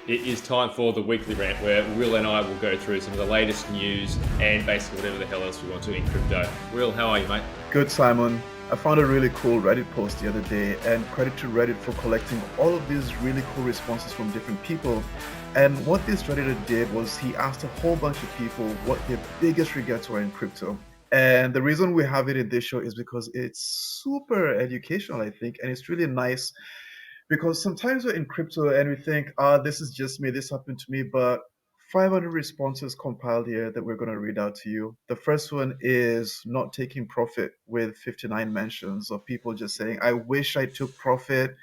It is time for the weekly rant where Will and I will go through some of the latest news and basically whatever the hell else we want to in crypto. Will, how are you, mate? Good, Simon. I found a really cool Reddit post the other day, and credit to Reddit for collecting all of these really cool responses from different people. And what this Redditor did was he asked a whole bunch of people what their biggest regrets were in crypto. And the reason we have it in this show is because it's super educational, I think, and it's really nice because sometimes we're in crypto and we think, this is just me, this happened to me, but 500 responses compiled here that we're going to read out to you. The first one is not taking profit, with 59 mentions of people just saying, I wish I took profit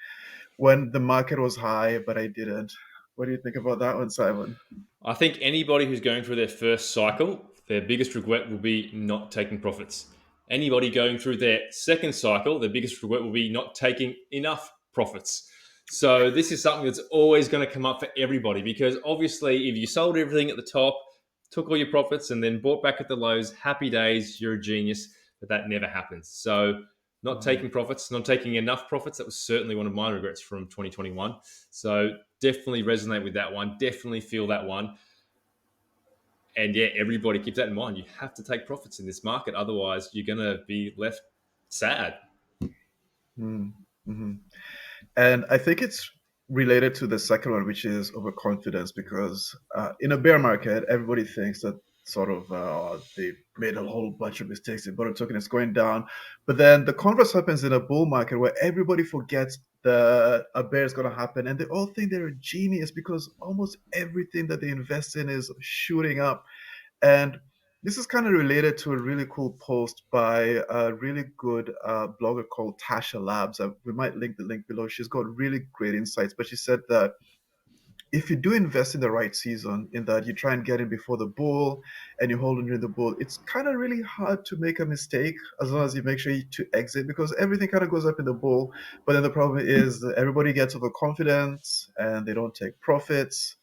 when the market was high, but I didn't. What do you think about that one, Simon? I think anybody who's going through their first cycle, their biggest regret will be not taking profits. Anybody going through their second cycle, their biggest regret will be not taking enough profits. So this is something that's always going to come up for everybody because obviously if you sold everything at the top, took all your profits and then bought back at the lows, happy days, you're a genius, but that never happens. So not Mhm. taking profits, not taking enough profits, that was certainly one of my regrets from 2021. So definitely resonate with that one. Definitely feel that one. And yeah, everybody keep that in mind. You have to take profits in this market, otherwise you're gonna be left sad. Mm-hmm. And I think it's related to the second one, which is overconfidence, because in a bear market, everybody thinks that sort of they made a whole bunch of mistakes. They bought a token, it's going down. But then the converse happens in a bull market where everybody forgets that a bear is going to happen, and they all think they're a genius because almost everything that they invest in is shooting up. And this is kind of related to a really cool post by a really good blogger called Tasha Labs. We might link the link below. She's got really great insights, but she said that if you do invest in the right season, in that you try and get in before the bull and you hold on during the bull, it's kind of really hard to make a mistake as long as you make sure to exit, because everything kind of goes up in the bull. But then the problem is that everybody gets overconfident and they don't take profits.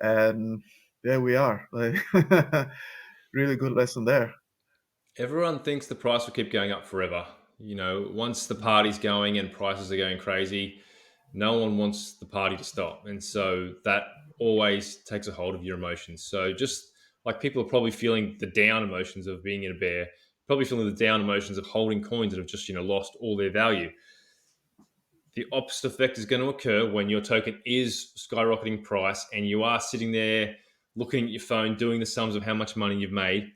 And there we are. Like, really good lesson there. Everyone thinks the price will keep going up forever. You know, once the party's going and prices are going crazy, no one wants the party to stop. And so that always takes a hold of your emotions. So just like people are probably feeling the down emotions of being in a bear, probably feeling the down emotions of holding coins that have just, lost all their value. The opposite effect is going to occur when your token is skyrocketing price and you are sitting there looking at your phone, doing the sums of how much money you've made.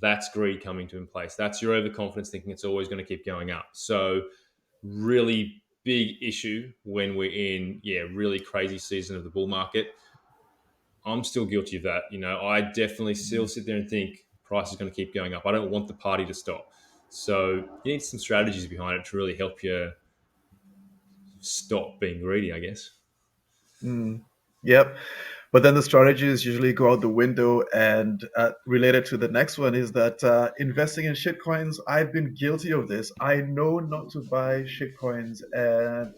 That's greed coming to in place. That's your overconfidence thinking it's always going to keep going up. So, really big issue when we're in, really crazy season of the bull market. I'm still guilty of that. I definitely still sit there and think price is going to keep going up. I don't want the party to stop. So, you need some strategies behind it to really help you stop being greedy, I guess. Mm, yep. But then the strategies usually go out the window. And related to the next one is that investing in shitcoins, I've been guilty of this. I know not to buy shitcoins, and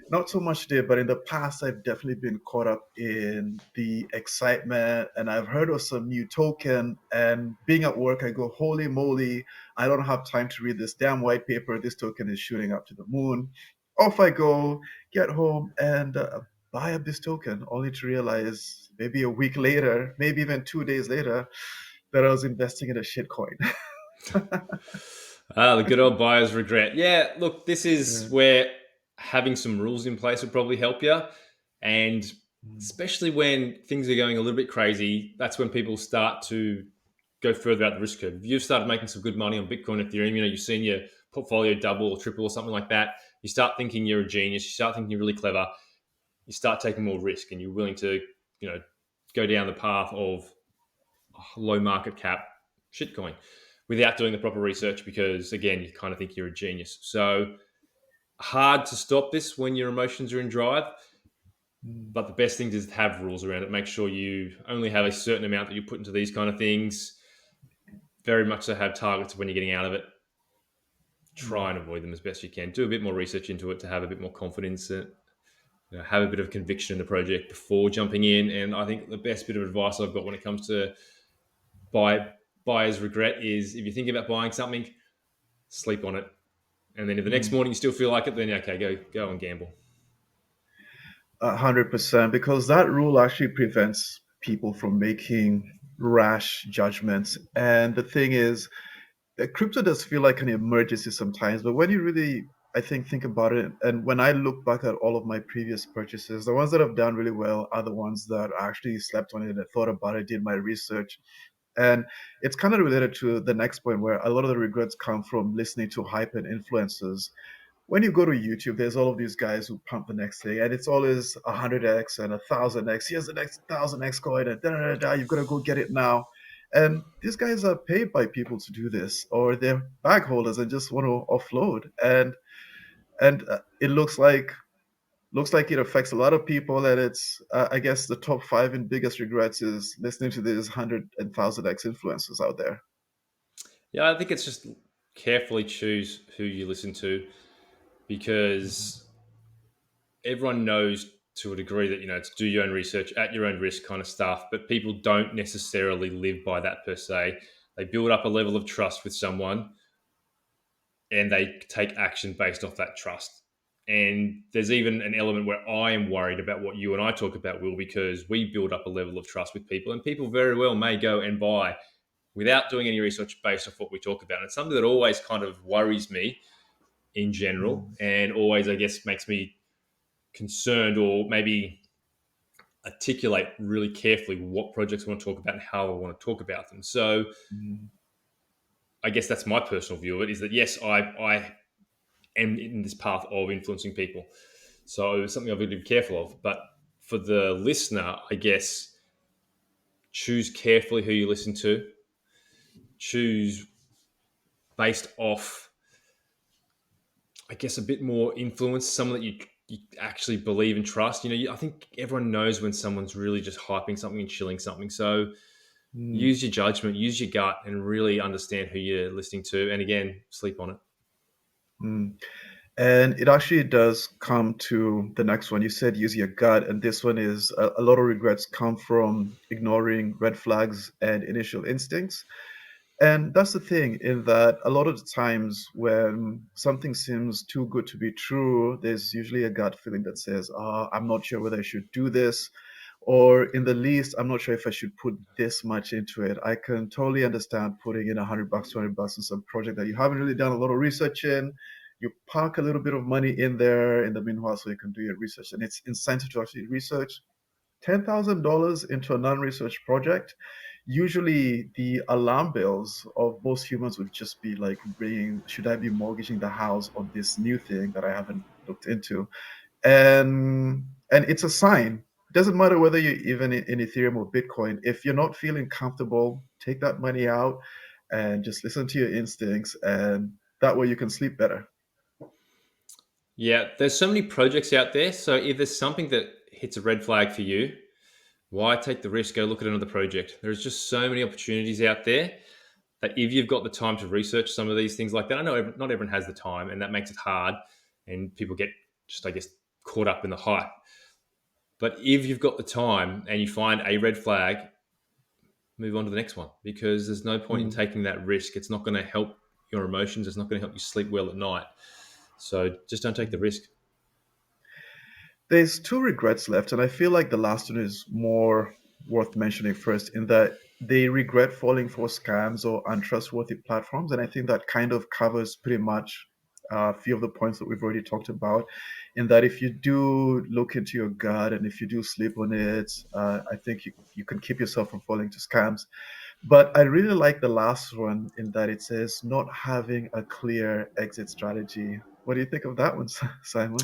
not so much today, but in the past, I've definitely been caught up in the excitement, and I've heard of some new token. And being at work, I go, holy moly, I don't have time to read this damn white paper. This token is shooting up to the moon. Off I go, get home, and buy up this token, only to realize maybe a week later, maybe even 2 days later, that I was investing in a shitcoin. The good old buyer's regret. Yeah, look, this is Yeah. where having some rules in place would probably help you. And especially when things are going a little bit crazy, that's when people start to go further out the risk curve. If you've started making some good money on Bitcoin, Ethereum, you've seen your portfolio double or triple or something like that, you start thinking you're a genius, you start thinking you're really clever, you start taking more risk and you're willing to, you know, go down the path of low market cap shitcoin without doing the proper research because again you kind of think you're a genius. So hard to stop this when your emotions are in drive, Mm, but the best thing is to have rules around it. Make sure you only have a certain amount that you put into these kind of things. Very much so have targets when you're getting out of it. Try mm, and avoid them as best you can. Do a bit more research into it to have a bit more confidence, have a bit of conviction in the project before jumping in. And I think the best bit of advice I've got when it comes to buy buyer's regret is if you think about buying something, sleep on it. And then if the next mm. morning you still feel like it, then okay, go and gamble. 100%, because that rule actually prevents people from making rash judgments. And the thing is, crypto does feel like an emergency sometimes, but when you really, I think about it, and when I look back at all of my previous purchases, the ones that have done really well are the ones that I actually slept on it and thought about it, did my research. And it's kind of related to the next point where a lot of the regrets come from listening to hype and influencers. When you go to YouTube, there's all of these guys who pump the next thing, and it's always 100x and 1000x. Here's the next 1000x coin, and da da da da. You've got to go get it now. And these guys are paid by people to do this, or they're bag holders and just want to offload. And it looks like it affects a lot of people. And it's I guess the top five and biggest regrets is listening to these 100 and 1000x influencers out there. Yeah, I think it's just carefully choose who you listen to, because everyone knows to a degree that it's do your own research at your own risk kind of stuff, but people don't necessarily live by that per se. They build up a level of trust with someone and they take action based off that trust. And there's even an element where I am worried about what you and I talk about, Will, because we build up a level of trust with people, and people very well may go and buy without doing any research based off what we talk about. And it's something that always kind of worries me in general, Mm, and always, I guess, makes me concerned, or maybe articulate really carefully what projects I want to talk about and how I want to talk about them. So mm, I guess that's my personal view of it, is that yes, I am in this path of influencing people. So it's something I've got to be careful of. But for the listener, I guess choose carefully who you listen to. Choose based off, I guess, a bit more influence, someone that you actually believe and trust. I think everyone knows when someone's really just hyping something and chilling something. So mm, use your judgment, use your gut, and really understand who you're listening to. And again, sleep on it. mm. And it actually does come to the next one. You said use your gut, and this one is a lot of regrets come from ignoring red flags and initial instincts. And that's the thing, in that a lot of the times when something seems too good to be true, there's usually a gut feeling that says, I'm not sure whether I should do this, or in the least, I'm not sure if I should put this much into it. I can totally understand putting in $100, $200 in some project that you haven't really done a lot of research in. You park a little bit of money in there in the meanwhile so you can do your research. And it's incentive to actually research. $10,000 into a non-research project, usually the alarm bells of most humans would just be like ringing. Should I be mortgaging the house on this new thing that I haven't looked into? And it's a sign. It doesn't matter whether you're even in Ethereum or Bitcoin. If you're not feeling comfortable, take that money out and just listen to your instincts, and that way you can sleep better. Yeah, there's so many projects out there. So if there's something that hits a red flag for you, why take the risk? Go look at another project. There's just so many opportunities out there that if you've got the time to research some of these things like that, I know not everyone has the time, and that makes it hard, and people get just, I guess, caught up in the hype. But if you've got the time and you find a red flag, move on to the next one, because there's no point in Mm. taking that risk. It's not going to help your emotions. It's not going to help you sleep well at night. So just don't take the risk. There's two regrets left, and I feel like the last one is more worth mentioning first, in that they regret falling for scams or untrustworthy platforms. And I think that kind of covers pretty much a few of the points that we've already talked about. In that, if you do look into your gut and if you do sleep on it, I think you can keep yourself from falling to scams. But I really like the last one, in that it says not having a clear exit strategy. What do you think of that one, Simon?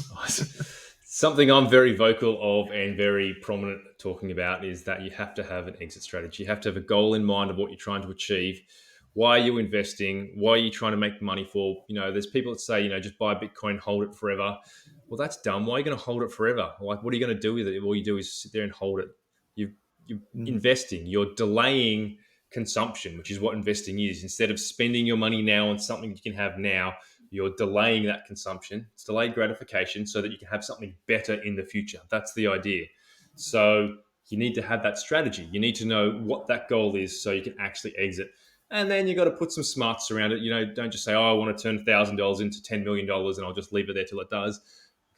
Something I'm very vocal of and very prominent talking about is that you have to have an exit strategy. You have to have a goal in mind of what you're trying to achieve. Why are you investing? Why are you trying to make money for? There's people that say, just buy Bitcoin, hold it forever. Well, that's dumb. Why are you going to hold it forever? Like, what are you going to do with it? All you do is sit there and hold it. You're Mm, investing. You're delaying consumption, which is what investing is. Instead of spending your money now on something you can have now, you're delaying that consumption. It's delayed gratification so that you can have something better in the future. That's the idea. So you need to have that strategy. You need to know what that goal is so you can actually exit. And then you've got to put some smarts around it. Don't just say, oh, I want to turn $1,000 into $10 million and I'll just leave it there till it does.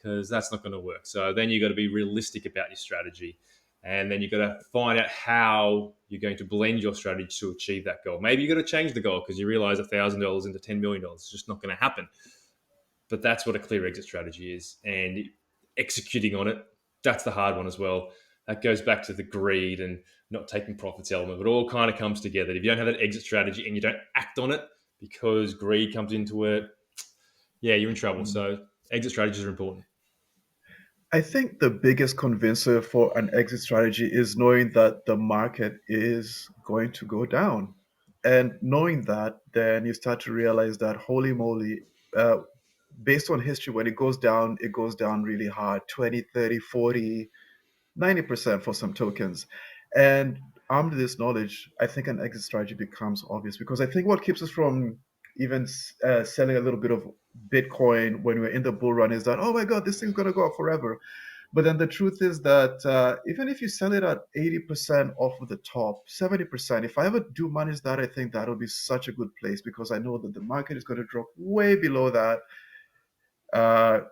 because that's not going to work. So then you've got to be realistic about your strategy. And then you've got to find out how you're going to blend your strategy to achieve that goal. Maybe you've got to change the goal because you realize $1,000 into $10 million is just not going to happen. But that's what a clear exit strategy is. And executing on it, that's the hard one as well. That goes back to the greed and not taking profits element. It all kind of comes together. If you don't have that exit strategy and you don't act on it because greed comes into it, yeah, you're in trouble. Mm. So exit strategies are important. I think the biggest convincer for an exit strategy is knowing that the market is going to go down. And knowing that, then you start to realize that, holy moly, uh, based on history, when it goes down really hard 20, 30, 40, 90% for some tokens. And armed with this knowledge, I think an exit strategy becomes obvious because I think what keeps us from even selling a little bit of Bitcoin when we're in the bull run is that, oh my God, this thing's going to go up forever. But then the truth is that even if you sell it at 80% off of the top, 70%, if I ever do manage that, I think that'll be such a good place because I know that the market is going to drop way below that.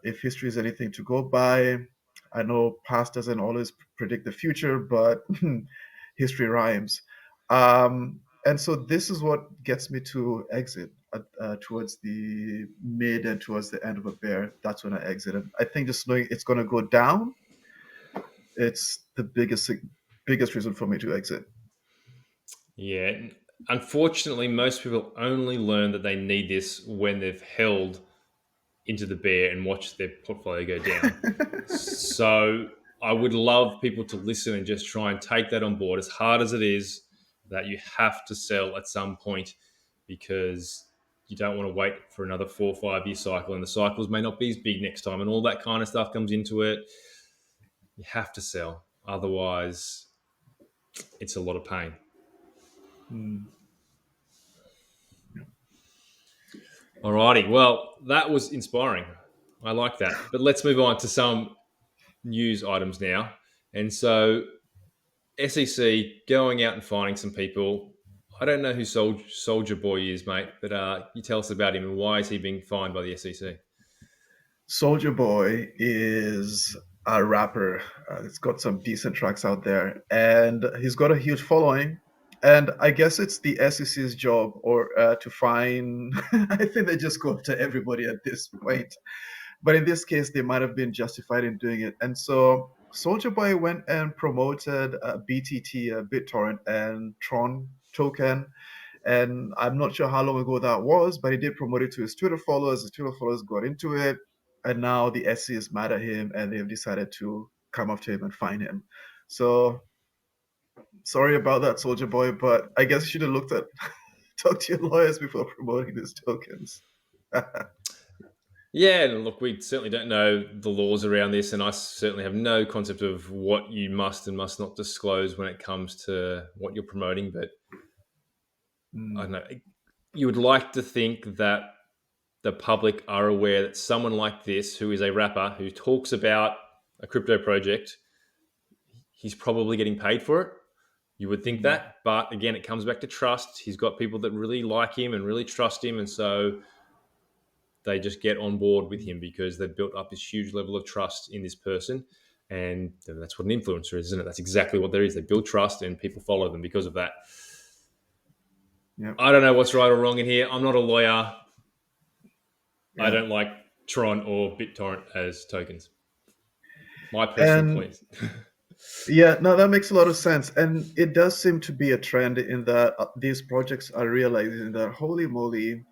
If history is anything to go by, I know past doesn't always predict the future, but history rhymes. And so this is what gets me to exit towards the mid and towards the end of a bear. That's when I exit. And I think just knowing it's going to go down, it's the biggest reason for me to exit. Yeah. Unfortunately, most people only learn that they need this when they've held into the bear and watched their portfolio go down. So I would love people to listen and just try and take that on board, as hard as it is, that you have to sell at some point because you don't want to wait for another 4 or 5 year cycle, and the cycles may not be as big next time, and all that kind of stuff comes into it. You have to sell, otherwise, it's a lot of pain. Mm. Alrighty, well, that was inspiring. I like that. But let's move on to some news items now. And so SEC going out and finding some people. I don't know who Soldier Boy is, mate, but you tell us about him and why is he being fined by the SEC? Soldier Boy is a rapper. He's got some decent tracks out there, and he's got a huge following. And I guess it's the SEC's job, or to find. I think they just go after everybody at this point. But in this case, they might have been justified in doing it. And so Soldier Boy went and promoted BTT, BitTorrent, and Tron token. And I'm not sure how long ago that was, but he did promote it to his Twitter followers. His Twitter followers got into it. And now the SC is mad at him and they've decided to come after him and fine him. So sorry about that, Soldier Boy, but I guess you should have looked at talk to your lawyers before promoting these tokens. Yeah, and look, we certainly don't know the laws around this, and I certainly have no concept of what you must and must not disclose when it comes to what you're promoting. But I Mm, don't know. You would like to think that the public are aware that someone like this, who is a rapper who talks about a crypto project, he's probably getting paid for it. You would think mm, that, but again, it comes back to trust. He's got people that really like him and really trust him, and so they just get on board with him because they've built up this huge level of trust in this person. And that's what an influencer is, isn't it? That's exactly what there is. They build trust and people follow them because of that. yeah. I don't know what's right or wrong in here. I'm not a lawyer. I Yeah. don't like Tron or BitTorrent as tokens. My personal And point. yeah, no, that makes a lot of sense. And it does seem to be a trend in that these projects are realizing that, holy moly,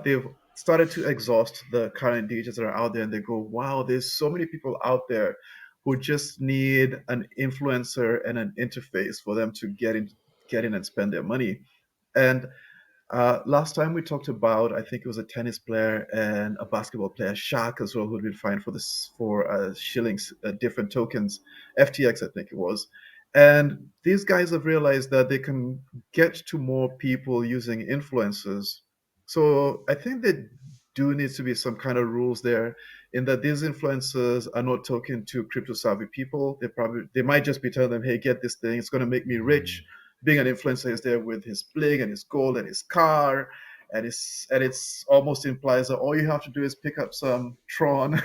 they've started to exhaust the current DJs that are out there and they go, wow, there's so many people out there who just need an influencer and an interface for them to get in and spend their money. And last time we talked about, I think it was a tennis player and a basketball player, Shaq as well, who'd been fined for this for shillings, different tokens, FTX, I think it was. And these guys have realized that they can get to more people using influencers. So I think there do needs to be some kind of rules there, in that these influencers are not talking to crypto savvy people. They might just be telling them, hey, get this thing, it's going to make me rich. Being an influencer is there with his bling and his gold and his car, and it's almost implies that all you have to do is pick up some Tron,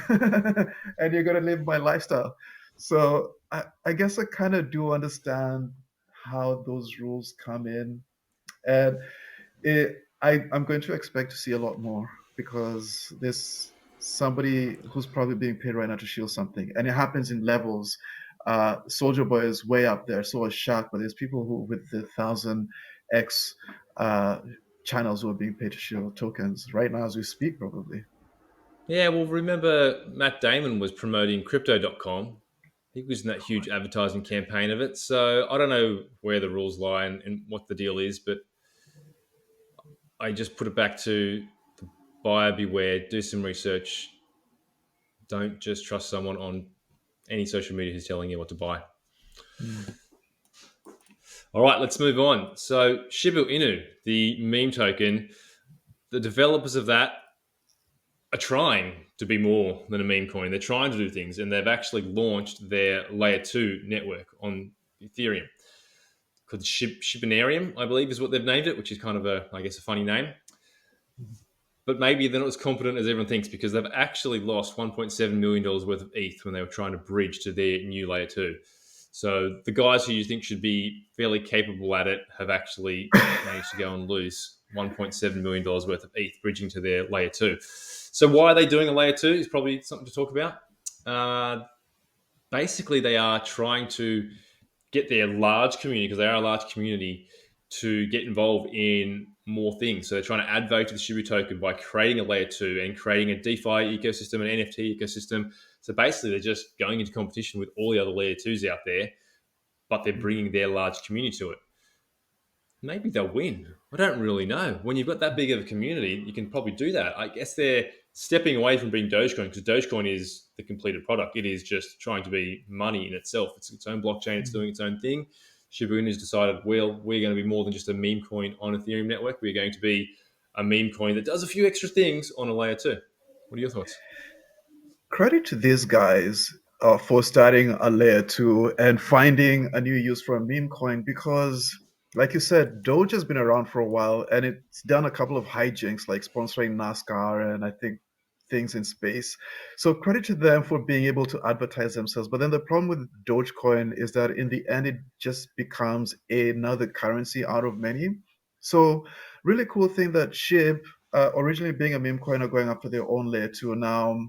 and you're gonna live my lifestyle. So I guess I kind of do understand how those rules come in, and I'm going to expect to see a lot more because there's somebody who's probably being paid right now to shield something, and it happens in levels. Soldier Boy is way up there, so is Shark, but there's people who with the 1000x uh, channels who are being paid to shield tokens right now as we speak, probably. Yeah, well, remember Matt Damon was promoting crypto.com. He was in that huge advertising campaign of it. So I don't know where the rules lie and what the deal is, but I just put it back to the buyer beware, do some research. Don't just trust someone on any social media who's telling you what to buy. Mm. All right, let's move on. So Shiba Inu, the meme token, the developers of that are trying to be more than a meme coin. They're trying to do things, and they've actually launched their layer two network on Ethereum called Shiba Narium, I believe, is what they've named it, which is kind of I guess, a funny name. But maybe they're not as competent as everyone thinks because they've actually lost $1.7 million worth of ETH when they were trying to bridge to their new layer two. So the guys who you think should be fairly capable at it have actually managed to go and lose $1.7 million worth of ETH bridging to their layer two. So why are they doing a layer two is probably something to talk about. Uh, Basically, they are trying to get their large community, because they are a large community, to get involved in more things. So they're trying to add value to the Shibu token by creating a layer two and creating a DeFi ecosystem, an NFT ecosystem. So basically, they're just going into competition with all the other layer twos out there, but they're bringing their large community to it. Maybe they'll win. I don't really know. When you've got that big of a community, you can probably do that. I guess they're stepping away from being Dogecoin because Dogecoin is the completed product. It is just trying to be money in itself. It's its own blockchain. It's doing its own thing. Shiba Inu has decided, well, we're going to be more than just a meme coin on Ethereum network. We're going to be a meme coin that does a few extra things on a layer two. What are your thoughts? Credit to these guys for starting a layer two and finding a new use for a meme coin because, like you said, Doge has been around for a while and it's done a couple of hijinks like sponsoring NASCAR and I think things in space. So credit to them for being able to advertise themselves. But then the problem with Dogecoin is that in the end, it just becomes another currency out of many. So really cool thing that SHIB, originally being a meme coin, are going after their own layer two now,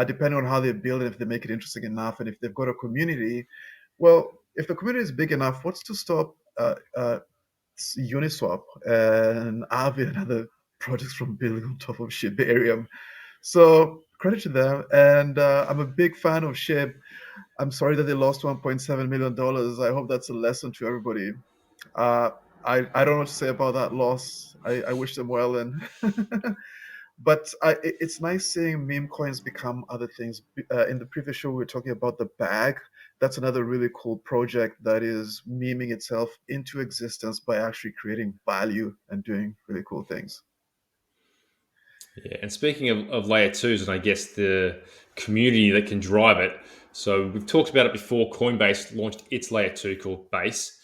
depending on how they build it, if they make it interesting enough, and if they've got a community. Well, if the community is big enough, what's to stop Uniswap and Aave and other projects from building on top of Shibarium? So credit to them, and I'm a big fan of Shib. I'm sorry that they lost $1.7 million. I hope that's a lesson to everybody. Uh, I don't know what to say about that loss. I wish them well, and but it's nice seeing meme coins become other things. In the previous show, we were talking about the bag. That's another really cool project that is meming itself into existence by actually creating value and doing really cool things. Yeah, and speaking of layer twos, and I guess the community that can drive it. So we've talked about it before. Coinbase launched its layer two called Base.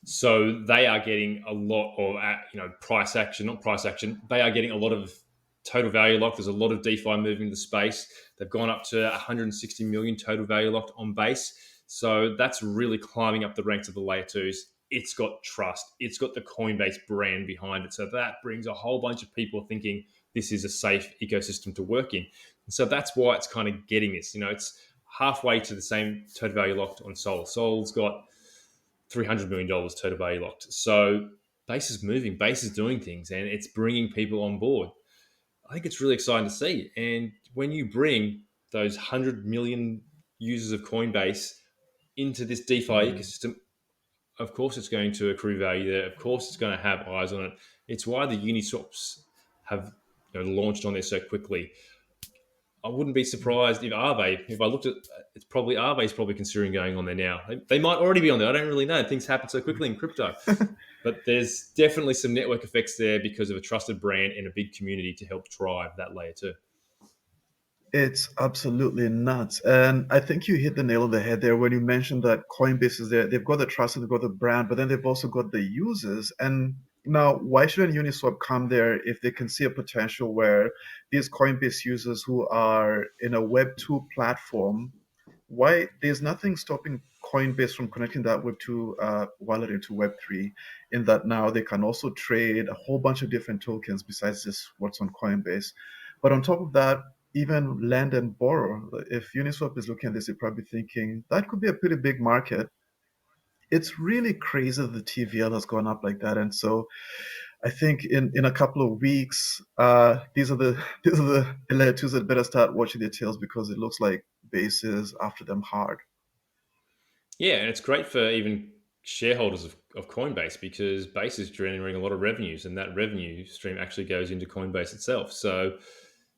So they are getting a lot of price action, not price action. They are getting a lot of total value locked. There's a lot of DeFi moving into space. They've gone up to 160 million total value locked on Base. So that's really climbing up the ranks of the layer twos. It's got trust. It's got the Coinbase brand behind it. So that brings a whole bunch of people thinking this is a safe ecosystem to work in. And so that's why it's kind of getting this. It's halfway to the same total value locked on Sol. Sol's got $300 million total value locked. So Base is moving, Base is doing things, and it's bringing people on board. I think it's really exciting to see. And when you bring those 100 million users of Coinbase into this DeFi Mm. ecosystem, of course it's going to accrue value there. Of course it's going to have eyes on it. It's why the Uniswaps have launched on there so quickly. I wouldn't be surprised if Aave, if I looked at it's probably Aave is probably considering going on there now. They might already be on there. I don't really know. Things happen so quickly in crypto. But there's definitely some network effects there because of a trusted brand and a big community to help drive that layer too. It's absolutely nuts. And I think you hit the nail on the head there when you mentioned that Coinbase is there. They've got the trust and they've got the brand, but then they've also got the users. And Now, why shouldn't Uniswap come there if they can see a potential where these Coinbase users who are in a Web2 platform, why there's nothing stopping Coinbase from connecting that Web2 wallet into Web3, in that now they can also trade a whole bunch of different tokens besides just what's on Coinbase. But on top of that, even lend and borrow. If Uniswap is looking at this, they're probably thinking that could be a pretty big market. It's really crazy that the TVL has gone up like that. And so I think in a couple of weeks, these are the these are the layer twos that better start watching their tails, because it looks like Base is after them hard. Yeah, and it's great for even shareholders of Coinbase because Base is generating a lot of revenues, and that revenue stream actually goes into Coinbase itself. So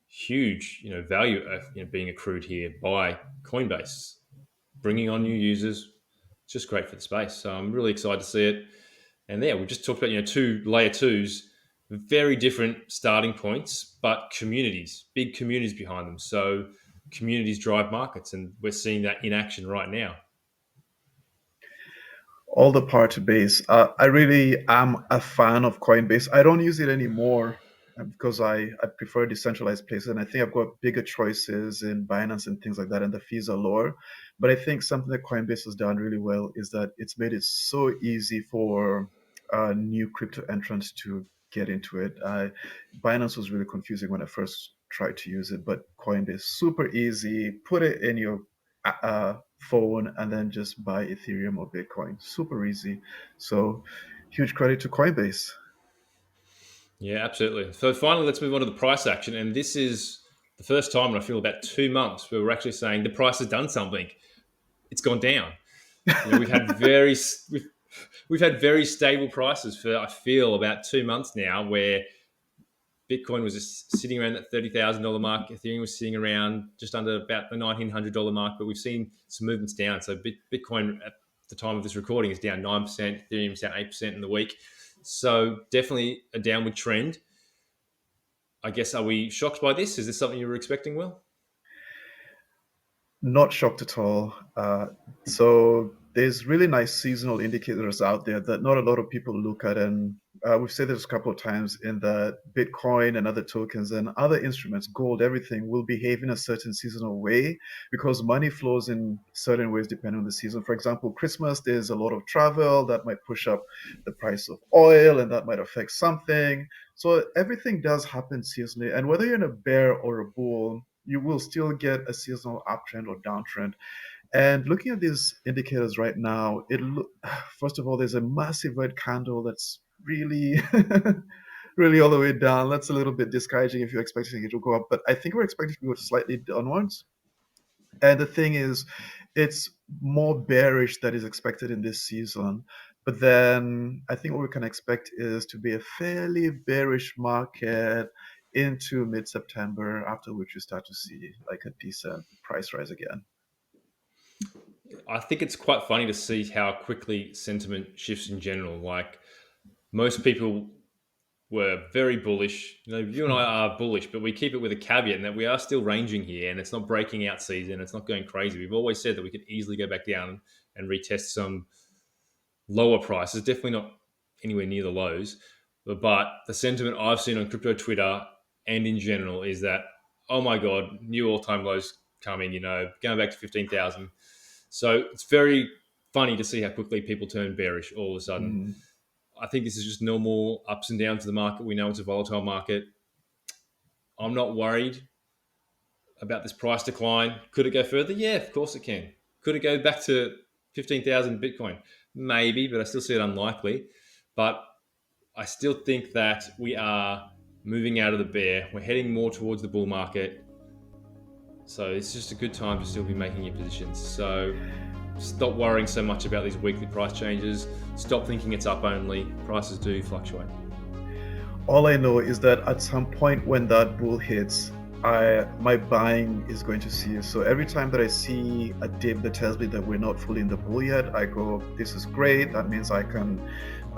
huge, value being accrued here by Coinbase, bringing on new users. It's just great for the space. So I'm really excited to see it. And yeah, we just talked about two layer twos, very different starting points, but communities, big communities behind them. So communities drive markets, and we're seeing that in action right now. All the power to Base. I really am a fan of Coinbase. I don't use it anymore because I prefer decentralized places, and I think I've got bigger choices in Binance and things like that, and the fees are lower. But I think something that Coinbase has done really well is that it's made it so easy for new crypto entrants to get into it. Binance was really confusing when I first tried to use it, but Coinbase super easy. Put it in your phone and then just buy Ethereum or Bitcoin. Super easy. So huge credit to Coinbase. Yeah, absolutely. So finally, let's move on to the price action. And this is the first time in I feel about 2 months where we're actually saying the price has done something. It's gone down. We've had we've had very stable prices for I feel about 2 months now, where Bitcoin was just sitting around that $30,000 mark. Ethereum was sitting around just under about the $1,900 mark, but we've seen some movements down. So Bitcoin at the time of this recording is down 9%. Ethereum's down 8% in the week. So definitely a downward trend. I guess, are we shocked by this? Is this something you were expecting, Will? Not shocked at all. So there's really nice seasonal indicators out there that not a lot of people look at, and we've said this a couple of times in that Bitcoin and other tokens and other instruments, gold, everything will behave in a certain seasonal way because money flows in certain ways depending on the season. For example, Christmas, there's a lot of travel that might push up the price of oil, and that might affect something. So everything does happen seasonally, and whether you're in a bear or a bull, you will still get a seasonal uptrend or downtrend. And looking at these indicators right now, first of all, there's a massive red candle that's really, really all the way down. That's a little bit discouraging if you're expecting it to go up, but I think we're expecting it to go slightly downwards. And the thing is, it's more bearish that is expected in this season. But then I think what we can expect is to be a fairly bearish market into mid-September, after which you start to see like a decent price rise again. I think it's quite funny to see how quickly sentiment shifts in general. Like most people were very bullish. You and I are bullish, but we keep it with a caveat in that we are still ranging here, and it's not breaking out season. It's not going crazy. We've always said that we could easily go back down and retest some lower prices. Definitely not anywhere near the lows. But the sentiment I've seen on crypto Twitter and in general is that, oh my God, new all time lows coming, going back to 15,000. So it's very funny to see how quickly people turn bearish all of a sudden. Mhm. I think this is just normal ups and downs of the market. We know it's a volatile market. I'm not worried about this price decline. Could it go further? Yeah, of course it can. Could it go back to 15,000 Bitcoin? Maybe, but I still see it unlikely. But I still think that we are moving out of the bear. We're heading more towards the bull market. So it's just a good time to still be making your positions. So stop worrying so much about these weekly price changes. Stop thinking it's up only. Prices do fluctuate. All I know is that at some point when that bull hits, my buying is going to cease. So every time that I see a dip that tells me that we're not fully in the bull yet, I go, "This is great. That means I can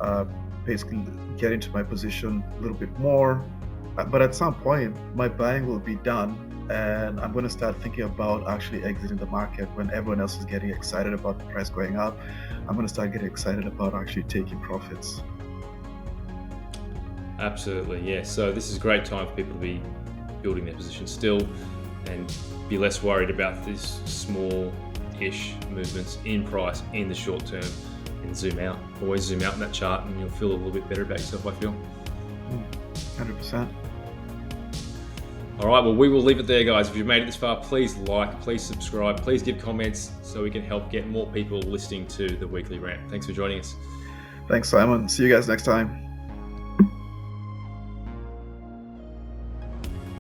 uh, basically get into my position a little bit more." But at some point, my buying will be done, and I'm going to start thinking about actually exiting the market when everyone else is getting excited about the price going up. I'm going to start getting excited about actually taking profits. Absolutely, yeah. So this is a great time for people to be building their position still and be less worried about these small-ish movements in price in the short term, and zoom out. Always zoom out in that chart and you'll feel a little bit better about yourself, I feel. 100%. All right, well, we will leave it there, guys. If you've made it this far, please like, please subscribe, please give comments so we can help get more people listening to the weekly rant. Thanks for joining us. Thanks, Simon. See you guys next time.